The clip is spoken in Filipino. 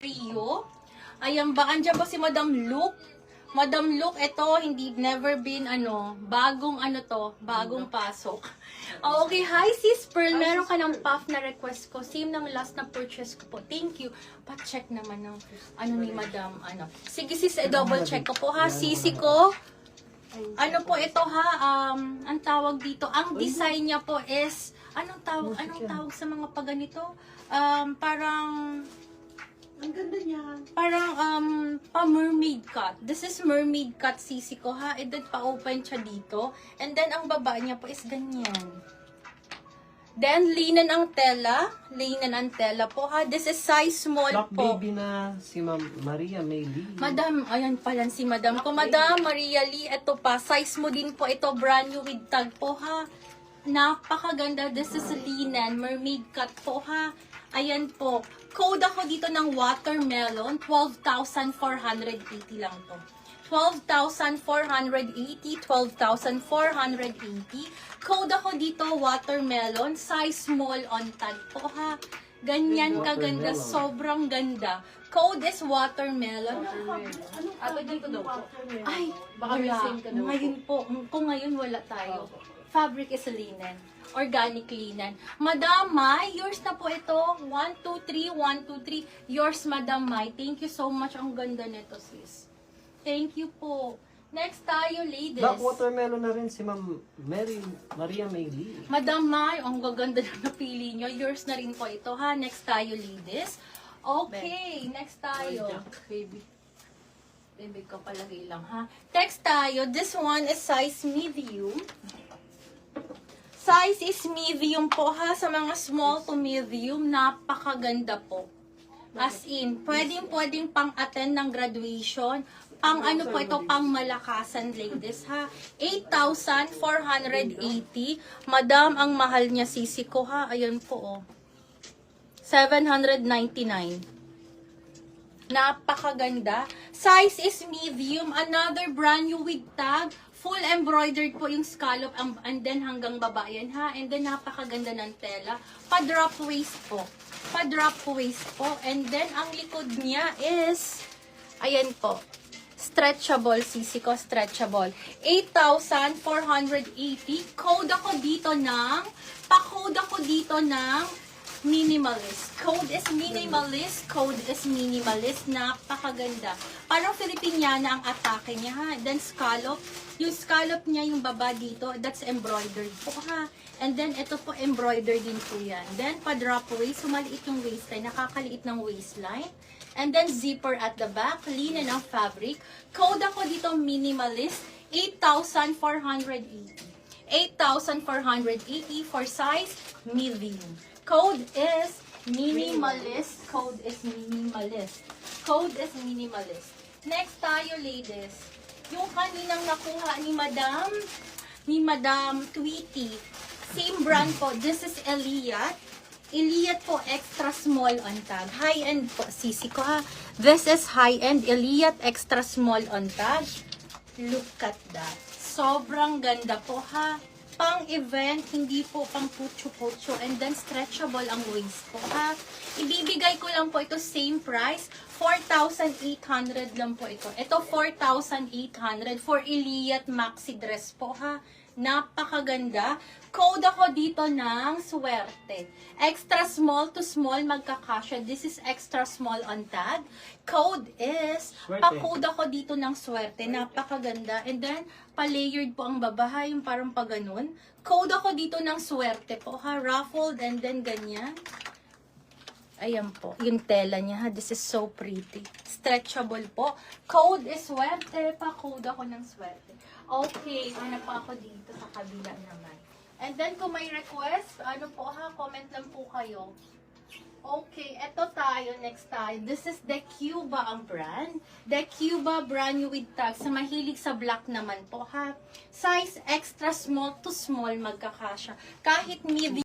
Rio. Ayan ba? Andiyan ba si Madam Luke? Madam Luke, ito, hindi, never been, bagong bagong pasok. Oh, okay, hi sis Pearl, meron ka ng puff na request ko. Same ng last na purchase ko po. Thank you. Pa-check naman ng, ni Madam, Sige sis, double check ko po ha. Sisi ko. Ano po ito ha, ang tawag dito, ang design niya po is, anong tawag sa mga paganito? Parang, ang ganda niya. parang, pa-mermaid cut. This is mermaid cut sisi ko ha, and then pa-open siya dito. And then, ang baba niya po is ganyan. Then, linen ang tela po ha. This is size small Black po. baby na si Ma'am Maria May Lee. Madam, ayan pala si Madam ko. Madam Maria Lee, ito pa. Size mo din po ito, brand new with tag po ha. Napakaganda. This is linen, mermaid cut po ha. Ayan po. Code ako dito ng watermelon. 12,480 lang to. 12,480, 12,480. Code ako dito, watermelon. Size small on tag po ha. Ganyan kaganda. Sobrang ganda. Code is watermelon. Ano dito daw po? Ay, Baka may wala. same ka daw po. Ngayon po, kung ngayon wala tayo. Fabric is linen. Organic linen. Madam Mai, yours na po ito. 1, 2, 3, 1, 2, 3. Yours, Madam Mai. Thank you so much. Ang ganda nito, sis. Thank you po. Next tayo, ladies. Black watermelon na rin si Ma'am Maria May Lee. Madam Mai, ang gaganda na napili nyo. Yours na rin po ito, ha? Next tayo, ladies. Okay, next tayo. Baby. Baby ko palagay lang, ha? Next tayo. This one is size medium. Size is medium po, ha? Sa mga small to medium, napakaganda po. As in, pwedeng pang-attend ng graduation. Pang po ito, pang malakasan, ladies, ha? 8,480. Madam, ang mahal niya, sisi ko, ha? Ayan po, oh. 799. Napakaganda. Size is medium. Another brand new with tag. Full embroidered po yung scallop and then hanggang baba yan, ha? And then napakaganda ng tela. Pa-drop waist po. Pa-drop waist po. And then ang likod niya is, ayan po. Stretchable, sisi ko, stretchable. 8,480. Code ako dito ng, pa-code ako dito ng minimalist. Code is minimalist. Code is minimalist. Napakaganda. Parang Filipiniana ang atake niya, ha. Then scallop. Yung scallop niya, yung baba dito, that's embroidered po, ha. And then, ito po, embroidered din po yan. Then, pa-drop waist. So, maliit yung waistline. Nakakaliit ng waistline. And then, zipper at the back. Linen ang fabric. Code ako dito, minimalist. 8,480. 8,480 for size medium. Code is minimalist. Code is minimalist. Code is minimalist. Next tayo, ladies. Yung kaninang nakuha ni Madam Tweety. Same brand po. This is Eliat. Eliat po, extra small on tag. High-end po, sisi ko ha. This is high-end. Eliat, extra small on tag. Look at that. Sobrang ganda po ha. Pang-event, hindi po pang putyo-putyo. And then, stretchable ang waist po, ha? Ibibigay ko lang po ito, same price. 4,800 lang po ito. Ito, 4,800 for Eliat Maxi Dress po, ha? Napakaganda. Code ako dito ng swerte. Extra small to small magkakasya. This is extra small on tag. Code is, Swerte. pa-code ako dito ng swerte. Napakaganda. And then, pa-layered po ang babaha, yung parang paganon. Code ako dito ng swerte po, ha? Ruffled and then ganyan. Ayan po, yung tela niya, ha? This is so pretty. Stretchable po. Code is swerte. Pa-code ako ng swerte. Okay, ano pa ako dito sa kabila naman. And then, kung may request, ano po ha, comment lang po kayo. Okay, eto tayo, next tayo. This is The Cuba ang brand. The Cuba brand new with tag. Sa mahilig sa black naman po ha. Size extra small to small magkakasya. Kahit medium.